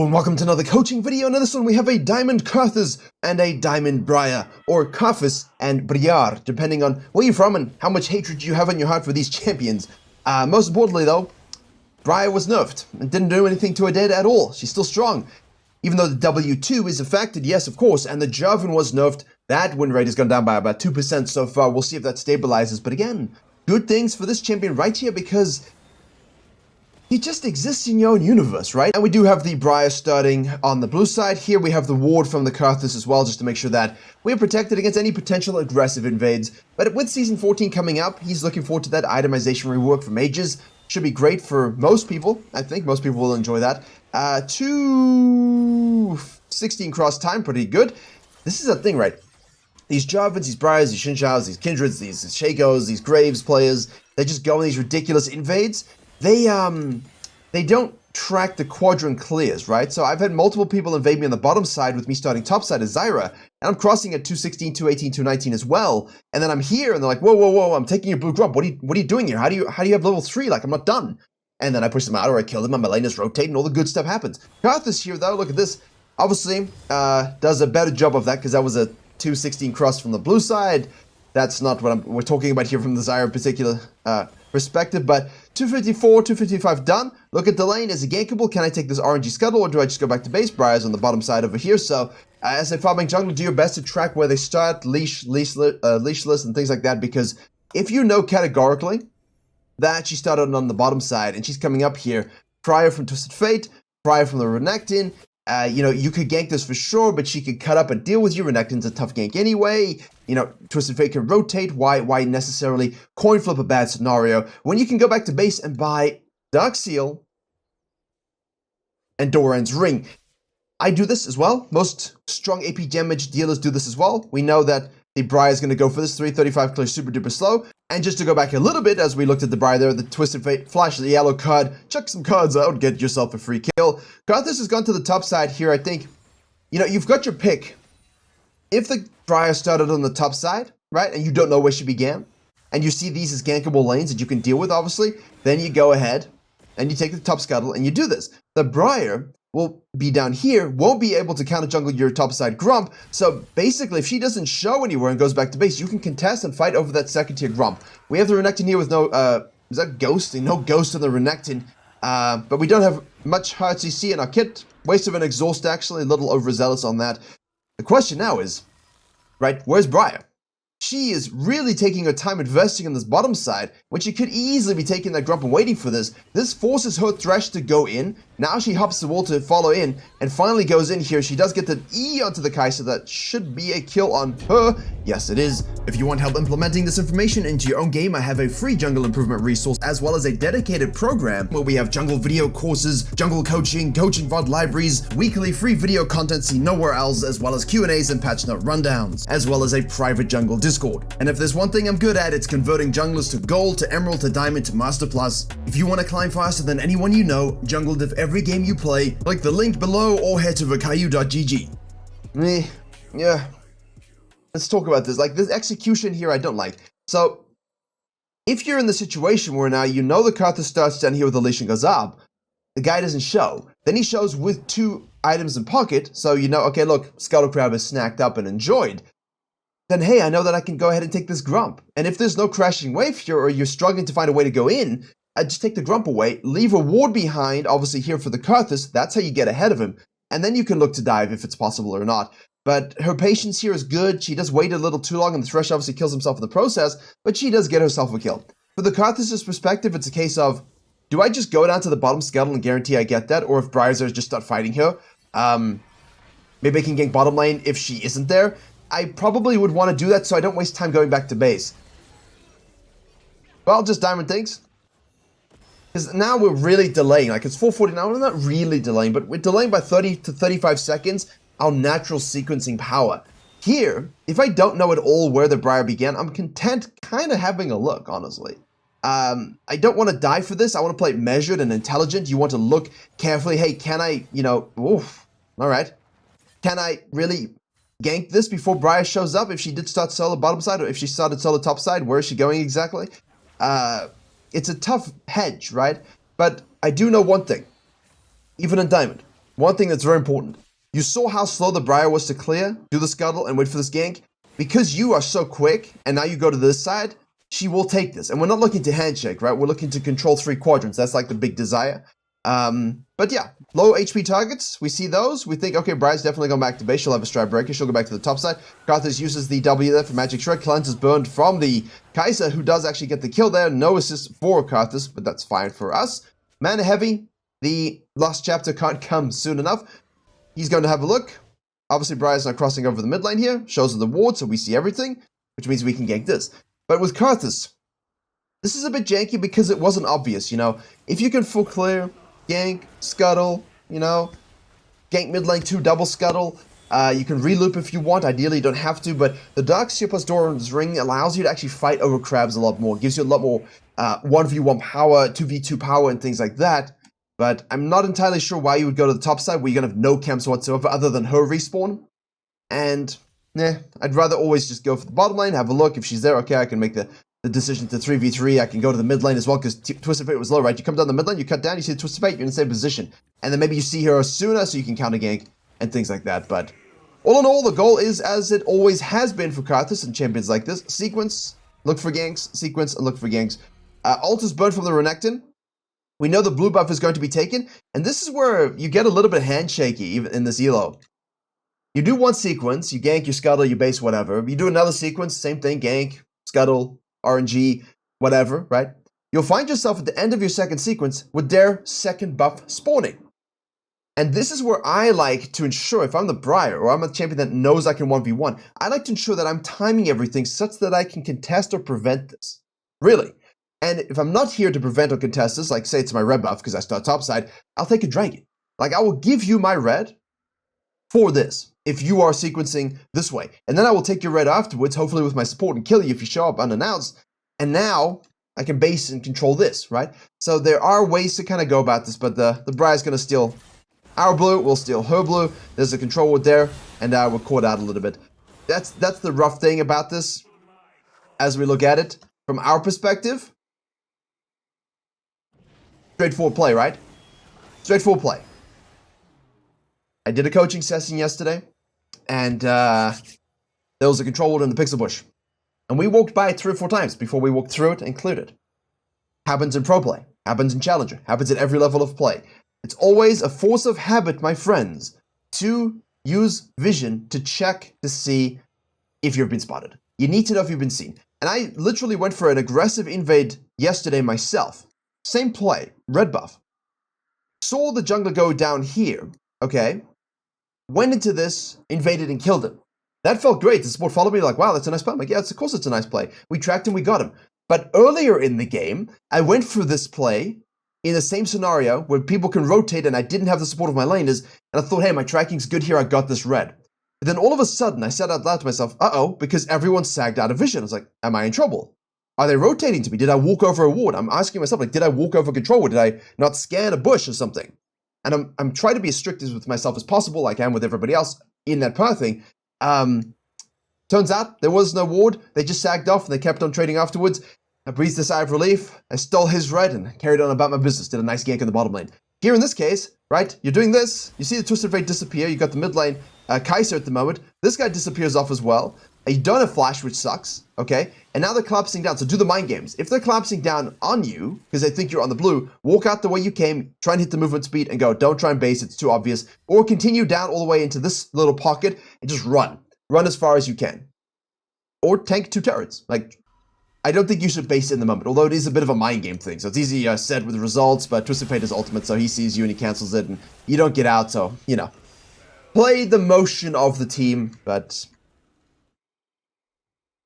Hello and welcome to another coaching video. And in this one we have a Diamond Karthus and a Diamond Briar, or Karthus and Briar, depending on where you're from and how much hatred you have in your heart for these champions. Most importantly though, Briar was nerfed and didn't do anything to her dead at all. She's still strong. Even though the W2 is affected, yes of course, and the Jarvan was nerfed, that win rate has gone down by about 2% so far. We'll see if that stabilizes, but again, good things for this champion right here because he just exists in your own universe, right? And we do have the Briar starting on the blue side. Here we have the ward from the Karthus as well, just to make sure that we're protected against any potential aggressive invades. But with Season 14 coming up, he's looking forward to that itemization rework for mages. Should be great for most people. I think most people will enjoy that. 216 cross time, pretty good. This is a thing, right? These Jarvans, these Briars, these Shinchaos, these Kindreds, these Shakos, these Graves players, they just go on these ridiculous invades. They don't track the quadrant clears, right? So I've had multiple people invade me on the bottom side with me starting top side as Zyra, and I'm crossing at 216, 218, 219 as well. And then I'm here, and they're like, whoa, whoa, whoa, I'm taking your blue grump. What are you doing here? How do you have level 3? Like, I'm not done. And then I push them out, or I kill them, and my lane is rotating, all the good stuff happens. Karthus here, though, look at this. Obviously, does a better job of that, because that was a 216 cross from the blue side. That's not what we're talking about here from the Zyra particular perspective, but 254, 255 done. Look at the lane. Is it gankable? Can I take this RNG scuttle, or do I just go back to base? Briar's on the bottom side over here. So as a farming jungler, do your best to track where they start, leashless, and things like that, because if you know categorically that she started on the bottom side and she's coming up here, Briar from Twisted Fate, Briar from the Renekton, you could gank this for sure, but she could cut up and deal with you. Renekton's a tough gank anyway. Twisted Fate can rotate. Why necessarily coin flip a bad scenario when you can go back to base and buy Dark Seal and Doran's Ring? I do this as well. Most strong AP damage dealers do this as well. We know that the Briar is going to go for this 335 clear super duper slow. And just to go back a little bit, as we looked at the Briar there, the Twisted Fate, flash the yellow card, chuck some cards out, get yourself a free kill. Karthus has gone to the top side here, I think. You've got your pick. If the Briar started on the top side, right, and you don't know where she began, and you see these as gankable lanes that you can deal with, obviously, then you go ahead and you take the top scuttle and you do this. The Briar will be down here, won't be able to counter jungle your top side Grump, so basically if she doesn't show anywhere and goes back to base, you can contest and fight over that second tier Grump. We have the Renekton here with no, is that ghosting? No ghost on the Renekton, but we don't have much hard CC in our kit. Waste of an exhaust actually, a little overzealous on that. The question now is, right, where's Briar? She is really taking her time investing in this bottom side, when she could easily be taking that Grump and waiting for this. This forces her Thresh to go in. Now she hops the wall to follow in, and finally goes in here. She does get the E onto the Kai, so that should be a kill on her. Yes, it is. If you want help implementing this information into your own game, I have a free jungle improvement resource, as well as a dedicated program where we have jungle video courses, jungle coaching VOD libraries, weekly free video content seen nowhere else, as well as Q&As and patch note rundowns, as well as a private jungle Discord. And if there's one thing I'm good at, it's converting junglers to gold, to emerald, to diamond, to master plus. If you want to climb faster than anyone you know, jungle div every game you play, click the link below or head to virkayu.gg. Yeah. Let's talk about this. Like, this execution here I don't like. So, if you're in the situation where now you know the Karthus starts down here with the leash and goes up, the guy doesn't show. Then he shows with 2 items in pocket, so you know, okay, look, Scuttle Crab is snacked up and enjoyed. Then hey, I know that I can go ahead and take this Grump. And if there's no crashing wave here, or you're struggling to find a way to go in, I just take the Grump away, leave a ward behind, obviously here for the Karthus. That's how you get ahead of him. And then you can look to dive if it's possible or not. But her patience here is good. She does wait a little too long, and the Thresh obviously kills himself in the process, but she does get herself a kill. For the Karthus' perspective, it's a case of, do I just go down to the bottom scuttle and guarantee I get that? Or if Briar's there, just start fighting her? Maybe I can gank bottom lane if she isn't there. I probably would want to do that so I don't waste time going back to base. Well, just diamond things. Because now we're really delaying. Like, it's 4:40 now. We're not really delaying, but we're delaying by 30 to 35 seconds our natural sequencing power. Here, if I don't know at all where the Briar began, I'm content kind of having a look, honestly. I don't want to die for this. I want to play it measured and intelligent. You want to look carefully. Hey, can I, oof, all right. Can I really gank this before Briar shows up? If she did start solo bottom side, or if she started solo top side, where is she going exactly? It's a tough hedge, right? But I do know one thing. Even in Diamond, one thing that's very important. You saw how slow the Briar was to clear, do the scuttle, and wait for this gank. Because you are so quick, and now you go to this side, she will take this. And we're not looking to handshake, right? We're looking to control 3 quadrants. That's like the big desire. But yeah, low HP targets. We see those. We think, okay, Briar's definitely going back to base. She'll have a stride breaker. She'll go back to the top side. Karthus uses the W there for Magic Shred. Cleanse is burned from the Kai'Sa, who does actually get the kill there. No assist for Karthus, but that's fine for us. Mana heavy. The last chapter can't come soon enough. He's going to have a look. Obviously, Briar's not crossing over the mid lane here. Shows us the ward, so we see everything, which means we can gank this. But with Karthus, this is a bit janky because it wasn't obvious, you know. If you can full clear, gank, scuttle, you know, gank mid lane 2, double scuttle, you can reloop if you want. Ideally, you don't have to, but the Darkseer plus Doran's Ring allows you to actually fight over crabs a lot more. Gives you a lot more 1v1 power, 2v2 power, and things like that. But I'm not entirely sure why you would go to the top side where you're going to have no camps whatsoever other than her respawn. And, I'd rather always just go for the bottom lane, have a look. If she's there, okay, I can make the decision to 3v3. I can go to the mid lane as well because Twisted Fate was low, right? You come down the mid lane, you cut down, you see the Twisted Fate, you're in the same position. And then maybe you see her sooner so you can counter gank and things like that. But all in all, the goal is, as it always has been for Karthus and champions like this, sequence, look for ganks, sequence, and look for ganks. Ult is burned from the Renekton. We know the blue buff is going to be taken, and this is where you get a little bit handshaky even in this elo. You do one sequence, you gank, you scuttle, you base, whatever. You do another sequence, same thing, gank, scuttle, RNG, whatever, right? You'll find yourself at the end of your second sequence with their second buff spawning. And this is where I like to ensure, if I'm the Briar, or I'm a champion that knows I can 1v1, I like to ensure that I'm timing everything such that I can contest or prevent this. Really. And if I'm not here to prevent or contest this, like say it's my red buff because I start topside, I'll take a dragon. Like I will give you my red for this if you are sequencing this way. And then I will take your red afterwards, hopefully with my support, and kill you if you show up unannounced. And now I can base and control this, right? So there are ways to kind of go about this, but the Briar's going to steal our blue, we'll steal her blue. There's a control ward there, and we're caught out a little bit. That's the rough thing about this as we look at it. From our perspective, straightforward play, right? Straightforward play. I did a coaching session yesterday, and there was a control ward in the pixel bush. And we walked by it 3 or 4 times before we walked through it and cleared it. Happens in pro play, happens in challenger, happens at every level of play. It's always a force of habit, my friends, to use vision to check to see if you've been spotted. You need to know if you've been seen. And I literally went for an aggressive invade yesterday myself. Same play, red buff. Saw the jungler go down here, okay? Went into this, invaded and killed him. That felt great. The support followed me like, wow, that's a nice play. I'm like, yeah, of course it's a nice play. We tracked him, we got him. But earlier in the game, I went for this play in the same scenario where people can rotate and I didn't have the support of my laners, and I thought, hey, my tracking's good here, I got this red. And then all of a sudden, I said out loud to myself, uh-oh, because everyone sagged out of vision. I was like, am I in trouble? Are they rotating to me? Did I walk over a ward? I'm asking myself, like, did I walk over control ward? Did I not scan a bush or something? And I'm trying to be as strict as with myself as possible, like I am with everybody else in that pathing. Turns out there was no ward. They just sagged off and they kept on trading afterwards. I breathed a sigh of relief. I stole his red and carried on about my business. Did a nice gank in the bottom lane. Here in this case, right, you're doing this. You see the Twisted Fate disappear. You got the mid lane Kai'Sa at the moment. This guy disappears off as well. You don't have flash, which sucks, okay? And now they're collapsing down, so do the mind games. If they're collapsing down on you, because they think you're on the blue, walk out the way you came, try and hit the movement speed, and go. Don't try and base, it's too obvious. Or continue down all the way into this little pocket, and just run. Run as far as you can. Or tank 2 turrets. Like, I don't think you should base it in the moment, although it is a bit of a mind game thing, so it's easy said with the results, but Twisted Fate is ultimate, so he sees you and he cancels it, and you don't get out, so, you know. Play the motion of the team, but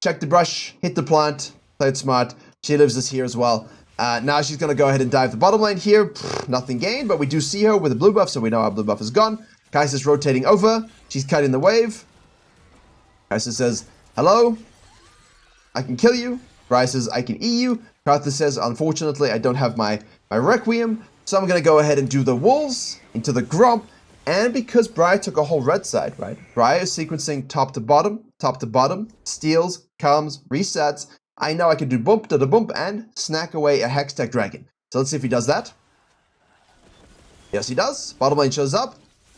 check the brush, hit the plant, play it smart. She lives this here as well. Now she's going to go ahead and dive the bottom lane here. Nothing gained, but we do see her with a blue buff, so we know our blue buff is gone. Kai'Sa's rotating over. She's cutting the wave. Kai'Sa says, hello, I can kill you. Briar says, I can E you. Karthus says, unfortunately, I don't have my Requiem, so I'm going to go ahead and do the wolves into the Gromp. And because Briar took a whole red side, right? Briar is sequencing top to bottom, steals, comes, resets. I know I can do bump to the bump and snack away a Hextech Dragon. So let's see if he does that. Yes, he does. Bottom lane shows up.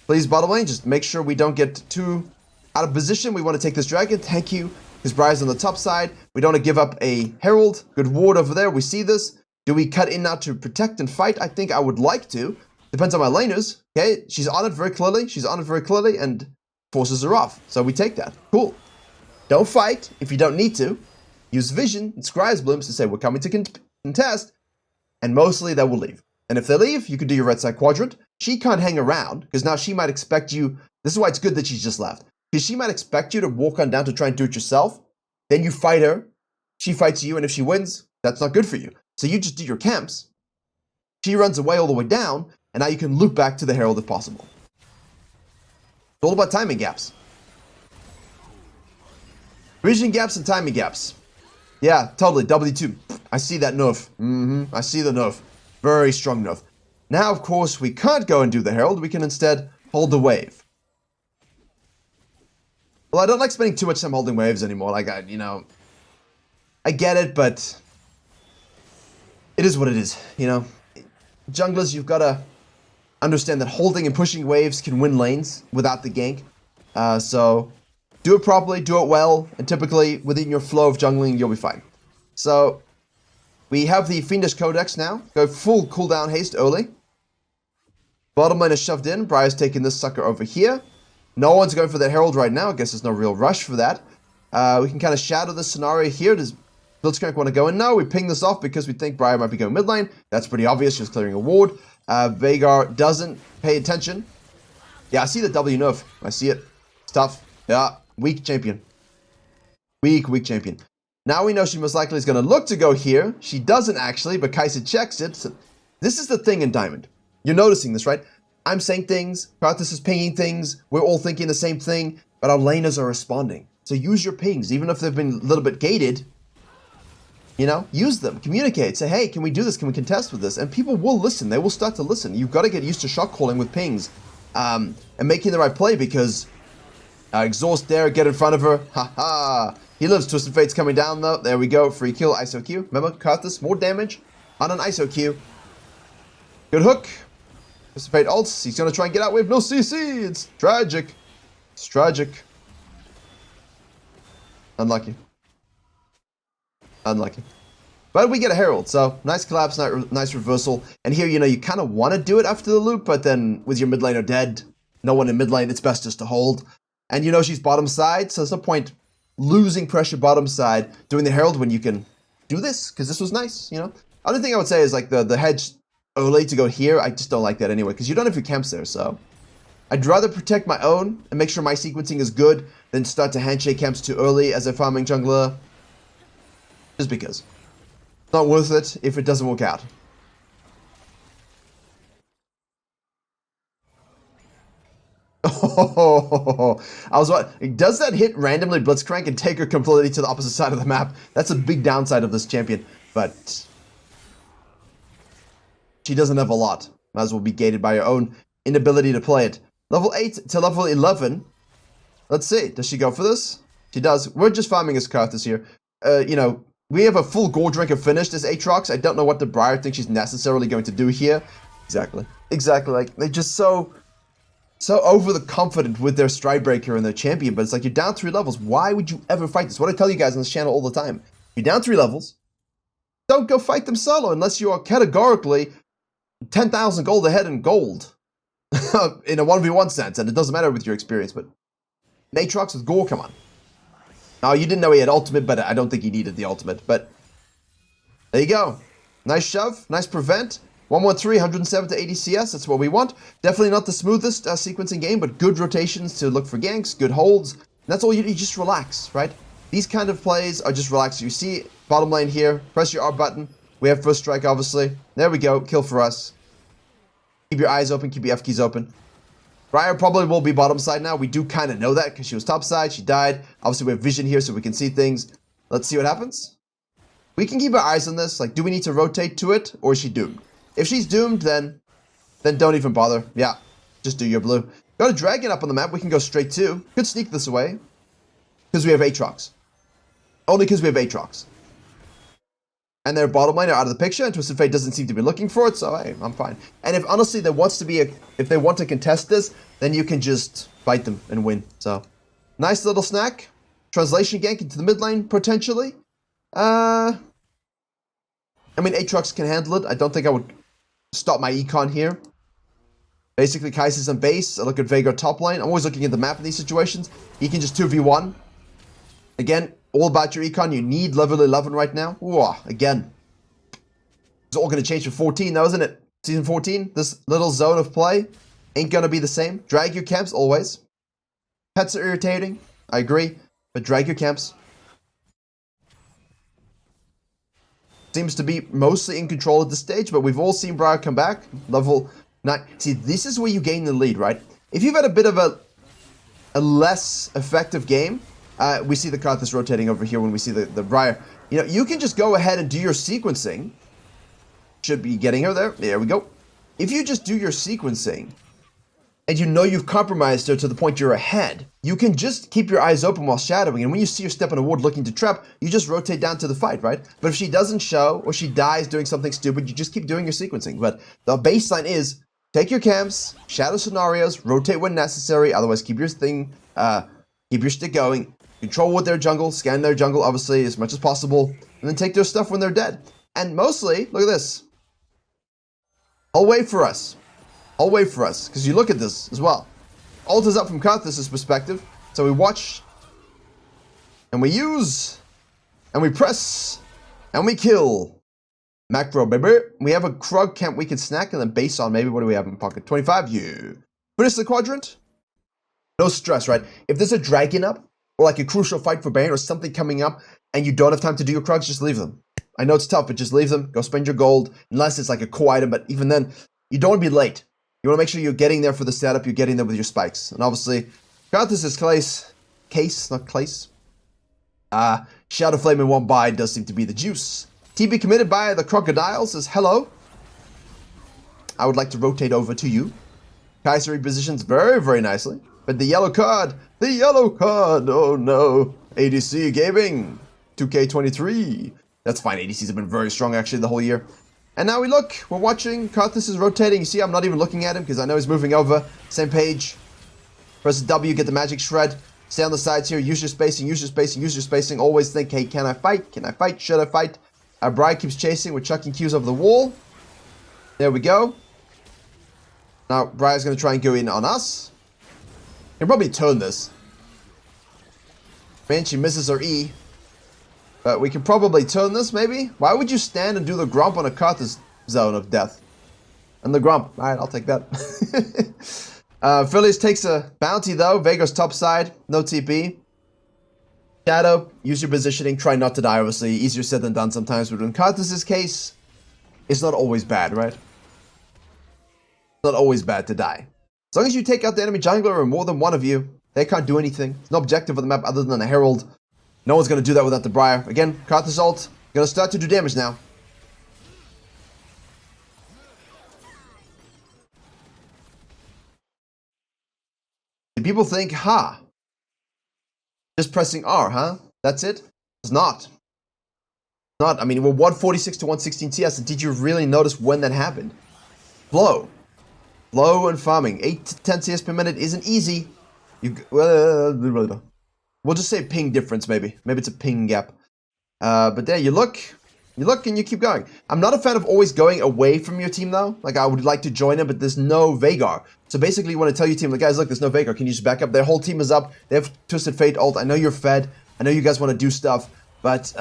Please, bottom lane, just make sure we don't get too out of position. We want to take this dragon. Thank you. Because Briar's on the top side. We don't want to give up a herald. Good ward over there. We see this. Do we cut in now to protect and fight? I think I would like to. Depends on my laners. Okay, she's on it very clearly. She's on it very clearly and forces her off. So we take that. Cool. Don't fight if you don't need to. Use vision and Scribe's Blooms to say we're coming to contest. And mostly they will leave. And if they leave, you can do your red side quadrant. She can't hang around because now she might expect you. This is why it's good that she's just left. Because she might expect you to walk on down to try and do it yourself. Then you fight her. She fights you. And if she wins, that's not good for you. So you just do your camps. She runs away all the way down. And now you can loop back to the herald if possible. It's all about timing gaps. Vision gaps and timing gaps. Yeah, totally. W2. I see that nerf. I see the nerf. Very strong nerf. Now, of course, we can't go and do the herald. We can instead hold the wave. Well, I don't like spending too much time holding waves anymore. Like, I get it, but it is what it is, Junglers, you've got to understand that holding and pushing waves can win lanes without the gank. So do it properly, do it well, and typically within your flow of jungling, you'll be fine. So we have the Fiendish Codex now. Go full cooldown haste early. Bottom lane is shoved in. Briar's taking this sucker over here. No one's going for the Herald right now. I guess there's no real rush for that. We can kind of shadow this scenario here. Does Blitzcrank want to go in? No, we ping this off because we think Briar might be going mid lane. That's pretty obvious. She's clearing a ward. Veigar doesn't pay attention. Yeah, I see the W nerf. I see it. It's tough. Yeah, weak champion. Weak champion. Now we know she most likely is going to look to go here. She doesn't actually, but Kai'Sa checks it. So this is the thing in Diamond. You're noticing this, right? I'm saying things, Karthus is pinging things, we're all thinking the same thing, but our laners are responding. So use your pings, even if they've been a little bit gated. Use them, communicate, say, hey, can we do this? Can we contest with this? And people will listen, they will start to listen. You've got to get used to shot calling with pings and making the right play because exhaust there, get in front of her, haha. He lives, Twisted Fate's coming down though, there we go, free kill, ISO Q. Remember, Karthus, more damage on an ISO Q. Good hook. Twisted Fate ults, he's going to try and get out, we have no CC, it's tragic. It's tragic. Unlucky. But we get a Herald, so nice collapse, nice reversal. And here, you kind of want to do it after the loop, but then with your mid laner dead, no one in mid lane, it's best just to hold. And she's bottom side, so there's no point losing pressure bottom side, doing the Herald when you can do this, because this was nice, Other thing I would say is like the hedge early to go here, I just don't like that anyway, because you don't have your camps there, so. I'd rather protect my own and make sure my sequencing is good than start to handshake camps too early as a farming jungler. Just because. It's not worth it if it doesn't work out. Oh, does that hit randomly Blitzcrank and take her completely to the opposite side of the map? That's a big downside of this champion, but she doesn't have a lot. Might as well be gated by her own inability to play it. Level 8 to level 11. Let's see. Does she go for this? She does. We're just farming as Karthus here. We have a full Gore Drinker finished as Aatrox. I don't know what the Briar thinks she's necessarily going to do here. Exactly. Like, they're just so over the confident with their Stridebreaker and their champion, but it's like, you're down 3 levels. Why would you ever fight this? What I tell you guys on this channel all the time. You're down 3 levels. Don't go fight them solo unless you are categorically 10,000 gold ahead in gold. In a 1v1 sense, and it doesn't matter with your experience, but Aatrox with Gore, come on. Now, you didn't know he had ultimate, but I don't think he needed the ultimate, but there you go. Nice shove, nice prevent. 113, 107 to 80 CS, that's what we want. Definitely not the smoothest sequencing game, but good rotations to look for ganks, good holds. And that's all you just relax, right? These kind of plays are just relax. You see bottom lane here, press your R button. We have first strike, obviously. There we go, kill for us. Keep your eyes open, keep your F keys open. Briar probably will be bottom side now. We do kind of know that because she was top side, she died. Obviously we have vision here so we can see things. Let's see what happens. We can keep our eyes on this. Like, do we need to rotate to it or is she doomed? If she's doomed, then don't even bother. Yeah, just do your blue. Got a dragon up on the map we can go straight to. Could sneak this away. Because we have Aatrox. Only because we have Aatrox. and their bottom lane are out of the picture, and Twisted Fate doesn't seem to be looking for it, so hey, I'm fine. And if honestly there wants to be if they want to contest this, then you can just fight them and win. So, nice little snack. Translation gank into the mid lane, potentially. I mean, Aatrox can handle it. I don't think I would stop my econ here. Basically, Kaiser's on base. I look at Veigar top lane. I'm always looking at the map in these situations. He can just 2v1. Again, all about your econ. You need level 11 right now. Whoa, again. It's all going to change for 14 though, isn't it? Season 14, this little zone of play ain't going to be the same. Drag your camps always. Pets are irritating. I agree. But drag your camps. Seems to be mostly in control at this stage, but we've all seen Briar come back. Level 9. See, this is where you gain the lead, right? If you've had a bit of a less effective game, we see the Karthus rotating over here when we see the Briar. You know, you can just go ahead and do your sequencing. Should be getting her there. There we go. If you just do your sequencing, and you know you've compromised her to the point you're ahead, you can just keep your eyes open while shadowing, and when you see her step on a ward looking to trap, you just rotate down to the fight, right? But if she doesn't show, or she dies doing something stupid, you just keep doing your sequencing. But the baseline is, take your camps, shadow scenarios, rotate when necessary, otherwise keep your thing, keep your stick going, control with their jungle, scan their jungle, obviously, as much as possible, and then take their stuff when they're dead. And mostly, look at this. I'll wait for us. I'll wait for us, because you look at this as well. Ult is up from Karthus' perspective, so we watch, and we use, and we press, and we kill. Macro, baby. We have a Krug camp we can snack, and then base on maybe, what do we have in pocket? 25, you. Finish the quadrant. No stress, right? If there's a dragon up, or like a crucial fight for Baron, or something coming up, and you don't have time to do your Krugs, just leave them. I know it's tough, but just leave them. Go spend your gold, unless it's like a core item, but even then, you don't want to be late. You want to make sure you're getting there for the setup, you're getting there with your spikes. And obviously, Karthus' case. Shadow Flame in one buy does seem to be the juice. TB committed by the Crocodile says, hello. I would like to rotate over to you. Kaiser repositions very, very nicely. But the yellow card, oh no. ADC gaming, 2K23. That's fine, ADCs have been very strong actually the whole year. And now we look, we're watching, Karthus is rotating. You see, I'm not even looking at him because I know he's moving over. Same page. Press W, get the magic shred. Stay on the sides here, use your spacing, use your spacing, use your spacing. Always think, hey, can I fight? Can I fight? Should I fight? Briar keeps chasing, we're chucking Qs over the wall. There we go. Now, Briar's going to try and go in on us. He'll probably turn this. Man, she misses her E. But we can probably turn this, maybe? Why would you stand and do the Grump on a Karthus zone of death? And the Grump. Alright, I'll take that. Phillies takes a bounty, though. Veigar's top side. No TP. Shadow, use your positioning. Try not to die, obviously. Easier said than done sometimes. But in Karthus' case, it's not always bad, right? It's not always bad to die. As long as you take out the enemy jungler or more than one of you, they can't do anything. There's no objective on the map other than a Herald. No one's going to do that without the Briar. Again, Karthus ult. Going to start to do damage now. Do people think, just pressing R, huh? That's it? It's not. It's not. I mean, we're 146 to 116 TS, and did you really notice when that happened? Flow. Flow and farming. 8 to 10 CS per minute isn't easy. We'll just say ping difference, maybe. Maybe it's a ping gap. But there, you look and you keep going. I'm not a fan of always going away from your team, though. Like, I would like to join them, but there's no Veigar. So basically, you want to tell your team, like, guys, look, there's no Veigar. Can you just back up? Their whole team is up. They have Twisted Fate ult. I know you're fed. I know you guys want to do stuff. But,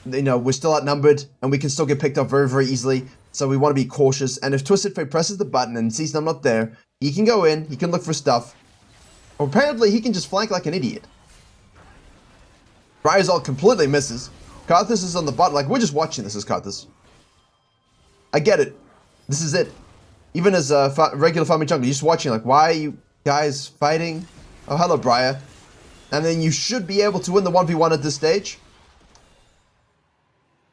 you know, we're still outnumbered, and we can still get picked up very, very easily. So we want to be cautious. And if Twisted Fate presses the button and sees I'm not there, he can go in. He can look for stuff. Or apparently, he can just flank like an idiot. Briar's ult completely misses. Karthus is on the bottom. Like, we're just watching this as Karthus. I get it. This is it. Even as a regular farming jungle, you're just watching, like, why are you guys fighting? Oh, hello, Briar. And then you should be able to win the 1v1 at this stage.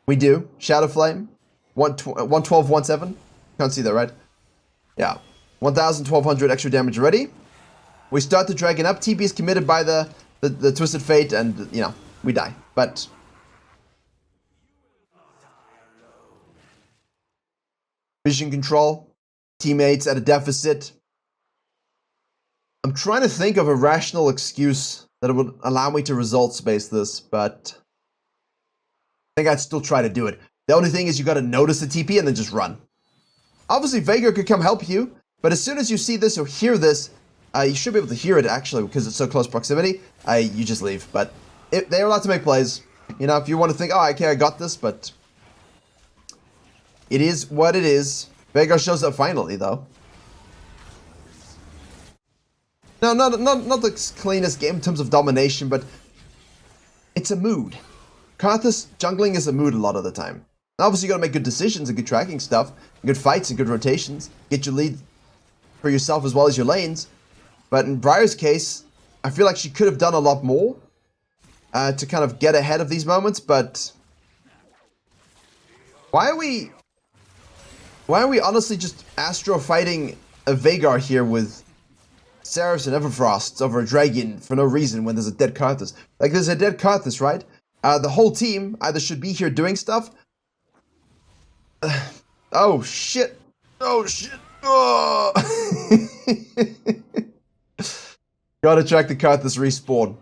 We do. Shadow Flame. 112, 17. Can't see that, right? Yeah. 1,000, 1,200 extra damage already. We start the dragon up. TP is committed by the Twisted Fate, and, you know, we die. But vision control, teammates at a deficit. I'm trying to think of a rational excuse that would allow me to results-base this, but I think I'd still try to do it. The only thing is you got to notice the TP and then just run. Obviously, Veigar could come help you, but as soon as you see this or hear this, you should be able to hear it, actually, because it's so close proximity. You just leave, but they're allowed to make plays. You know, if you want to think, oh, okay, I got this, but it is what it is. Veigar shows up finally, though. No, not the cleanest game in terms of domination, but it's a mood. Karthus jungling is a mood a lot of the time. Obviously, you got to make good decisions and good tracking stuff, good fights and good rotations, get your lead for yourself as well as your lanes. But in Briar's case, I feel like she could have done a lot more to kind of get ahead of these moments. But why are we honestly just Astro fighting a Veigar here with Seraphs and Everfrosts over a dragon for no reason when there's a dead Karthus? Like, there's a dead Karthus, right? The whole team either should be here doing stuff. Oh, shit. Oh, shit. Oh. Gotta track the Karthus respawn.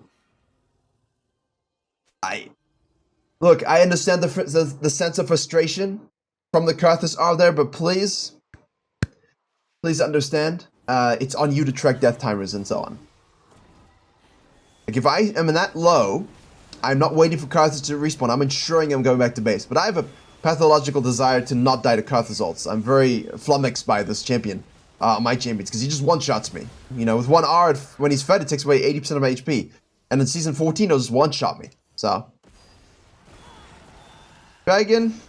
Look, I understand the sense of frustration from the Karthus are there, but please understand, it's on you to track death timers and so on. Like, if I am in that low, I'm not waiting for Karthus to respawn. I'm ensuring I'm going back to base. But I have a pathological desire to not die to Karthus ults. I'm very flummoxed by this champion, my champions, because he just one-shots me. You know, with one R, when he's fed, it takes away 80% of my HP. And in Season 14, it'll just one-shot me. So, Dragon,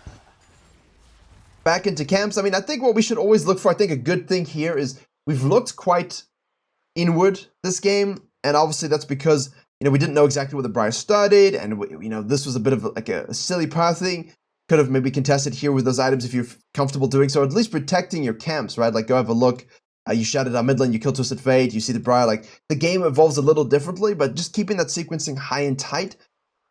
back into camps. I mean, I think what we should always look for, I think a good thing here is we've looked quite inward this game. And obviously that's because, you know, we didn't know exactly where the Briar started, and you know, this was a bit of like a silly path thing. Could have maybe contested here with those items if you're comfortable doing so, at least protecting your camps, right? Like, go have a look. You shouted out mid lane, you kill Twisted Fate, you see the Briar. Like, the game evolves a little differently, but just keeping that sequencing high and tight.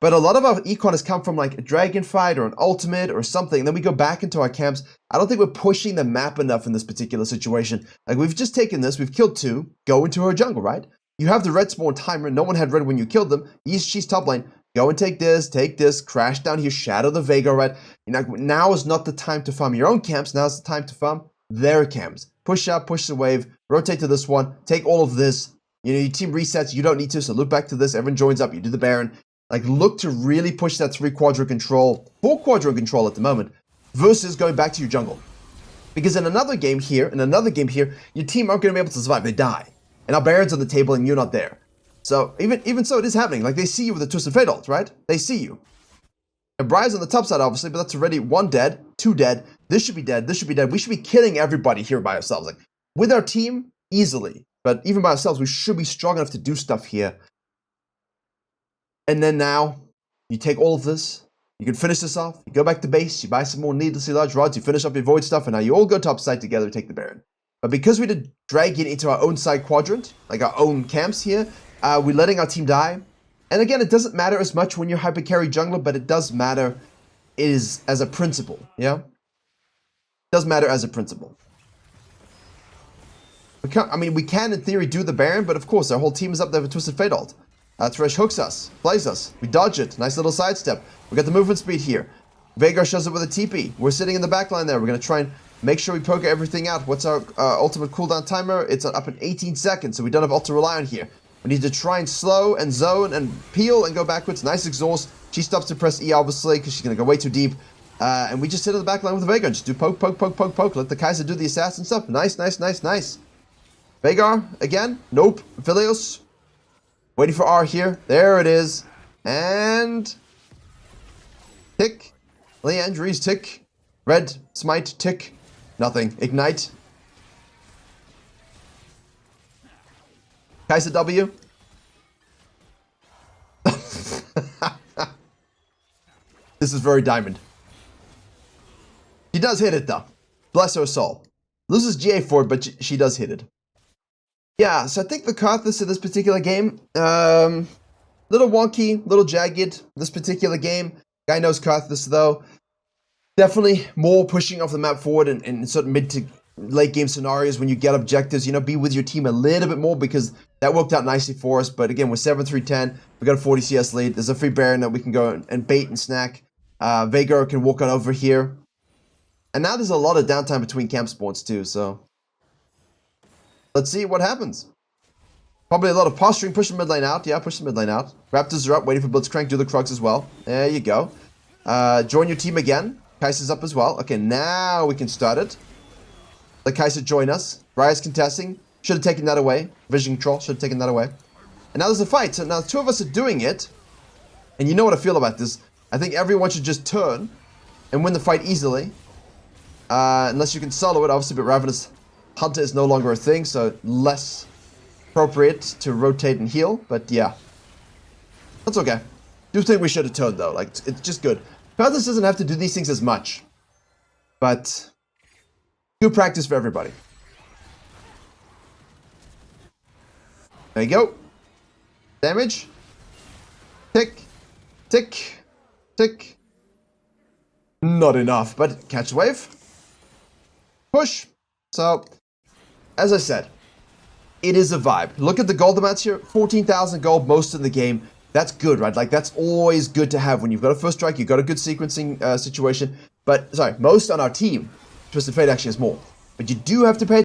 But a lot of our econ has come from like a dragon fight or an ultimate or something, and then we go back into our camps. I don't think we're pushing the map enough in this particular situation. Like, we've just taken this, we've killed two, go into her jungle, right? You have the red spawn timer. No one had red when you killed them. She's top lane. Go and take this, crash down here, shadow the Veigar, right? You know, now is not the time to farm your own camps. Now is the time to farm their camps. Push up, push the wave, rotate to this one, take all of this. You know, your team resets. You don't need to, so loop back to this. Everyone joins up. You do the Baron. Like, look to really push that 3-quadrant control, 4-quadrant control at the moment, versus going back to your jungle. Because in another game here, your team aren't going to be able to survive. They die. And our Baron's on the table and you're not there. So, even so, it is happening. Like, they see you with a Twisted Fate ult, right? They see you. And Briar's on the top side, obviously, but that's already 1 dead, 2 dead. This should be dead, this should be dead. We should be killing everybody here by ourselves. Like, with our team, easily. But even by ourselves, we should be strong enough to do stuff here. And then now, you take all of this, you can finish this off, you go back to base, you buy some more needlessly large rods, you finish up your void stuff, and now you all go top side together and take the Baron. But because we did drag it into our own side quadrant, like our own camps here, we're letting our team die. And again, it doesn't matter as much when you're hyper carry jungler, but it does matter as a principle, yeah? It does matter as a principle. We can in theory do the Baron, but of course our whole team is up there with Twisted Fate ult. Thresh hooks us, plays us, we dodge it, nice little sidestep. We got the movement speed here. Veigar shows up with a TP. We're sitting in the backline there. We're going to try and make sure we poke everything out. What's our ultimate cooldown timer? It's up in 18 seconds, so we don't have ult to rely on here. We need to try and slow and zone and peel and go backwards. Nice exhaust. She stops to press E, obviously, because she's going to go way too deep. And we just sit in the backline with the Veigar. Just do poke, poke, poke, poke, poke. Let the Kaiser do the assassin stuff. Nice, nice, nice, nice. Veigar, again. Nope. Philios. Waiting for R here. There it is. And tick. Leandry's tick. Red. Smite. Tick. Nothing. Ignite. Kaiser W. This is very diamond. She does hit it though. Bless her soul. Loses GA for it, but she does hit it. Yeah, so I think the Karthus in this particular game, little wonky, little jagged, this particular game. Guy knows Karthus though. Definitely more pushing off the map forward in certain mid to late game scenarios when you get objectives. You know, be with your team a little bit more because that worked out nicely for us. But again, we're 7-3-10. We got a 40 CS lead. There's a free Baron that we can go and bait and snack. Veigar can walk on over here. And now there's a lot of downtime between camp spawns too, so let's see what happens. Probably a lot of posturing. Push the mid lane out. Yeah, push the mid lane out. Raptors are up, waiting for Blitzcrank. Do the Krugs as well. There you go. Join your team again. Kaiser's up as well. Okay, now we can start it. Let Kaiser join us. Briar's contesting. Should have taken that away. Vision control. Should have taken that away. And now there's a fight. So now two of us are doing it. And you know what I feel about this. I think everyone should just turn and win the fight easily. Unless you can solo it, obviously, but Ravenous Hunter is no longer a thing, so less appropriate to rotate and heal, but yeah. That's okay. Do think we should have turned, though. Like, it's just good. Karthus doesn't have to do these things as much, but good practice for everybody. There you go. Damage. Tick. Tick. Tick. Not enough, but catch the wave. Push. So, as I said, it is a vibe. Look at the gold amounts here. 14,000 gold most of the game. That's good, right? Like, that's always good to have when you've got a first strike, you've got a good sequencing situation. But, sorry, most on our team. Twisted Fate actually has more. But you do have to pay